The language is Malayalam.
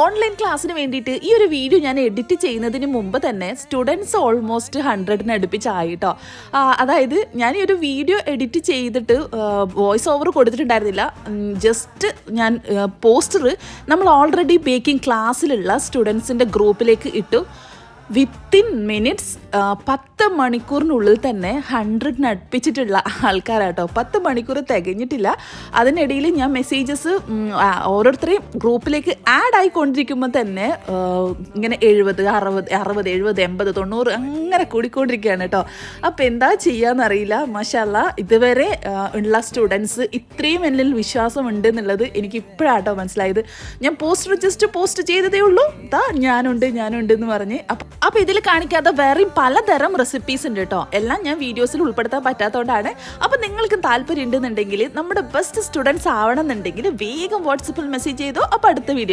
ഓൺലൈൻ ക്ലാസ്സിന് വേണ്ടിയിട്ട് ഈ ഒരു വീഡിയോ ഞാൻ എഡിറ്റ് ചെയ്യുന്നതിന് മുമ്പ് തന്നെ സ്റ്റുഡൻസ് ഓൾമോസ്റ്റ് 100-ന് അടുപ്പിച്ചായി കേട്ടോ. അതായത് ഞാൻ ഈ ഒരു വീഡിയോ എഡിറ്റ് ചെയ്തിട്ട് വോയിസ് ഓവർ കൊടുത്തിട്ടുണ്ടായിരുന്നില്ല. ജസ്റ്റ് ഞാൻ പോസ്റ്റർ നമ്മൾ ഓൾറെഡി ബേക്കിംഗ് ക്ലാസ്സിലുള്ള സ്റ്റുഡൻസിൻ്റെ ഗ്രൂപ്പിലേക്ക് ഇട്ടു. വിത്തിൻ മിനിറ്റ്സ് 10 മണിക്കൂറിനുള്ളിൽ തന്നെ 100-ന് അടുപ്പിച്ചിട്ടുള്ള ആൾക്കാരാട്ടോ. 10 മണിക്കൂർ തികഞ്ഞിട്ടില്ല. അതിനിടയിൽ ഞാൻ മെസ്സേജസ് ഓരോരുത്തരെയും ഗ്രൂപ്പിലേക്ക് ആഡ് ആയിക്കൊണ്ടിരിക്കുമ്പോൾ തന്നെ ഇങ്ങനെ 70, 60, 70, 80, 90 അങ്ങനെ കൂടിക്കൊണ്ടിരിക്കുകയാണ് കേട്ടോ. അപ്പോൾ എന്താ ചെയ്യാന്നറിയില്ല. മാഷാല്ലാ ഇതുവരെ ഉള്ള സ്റ്റുഡൻസ് ഇത്രയും എന്നിൽ വിശ്വാസമുണ്ട് എന്നുള്ളത് എനിക്ക് ഇപ്പോഴാട്ടോ മനസ്സിലായത്. ഞാൻ ജസ്റ്റ് പോസ്റ്റ് ചെയ്തതേ ഉള്ളൂ, ഞാനുണ്ട് എന്ന് പറഞ്ഞ്. അപ്പോൾ ഇതിൽ കാണിക്കാത്ത വേറെയും പലതരം റെസിപ്പീസ് ഉണ്ട് കേട്ടോ. എല്ലാം ഞാൻ വീഡിയോസിൽ ഉൾപ്പെടുത്താൻ പറ്റാത്തതുകൊണ്ടാണ്. അപ്പോൾ നിങ്ങൾക്ക് താല്പര്യം ഉണ്ടെന്നുണ്ടെങ്കിൽ നമ്മുടെ ബെസ്റ്റ് സ്റ്റുഡൻസ് ആവണം എന്നുണ്ടെങ്കിൽ വേഗം വാട്സപ്പിൽ മെസ്സേജ് ചെയ്തോ. അപ്പോൾ അടുത്ത വീഡിയോ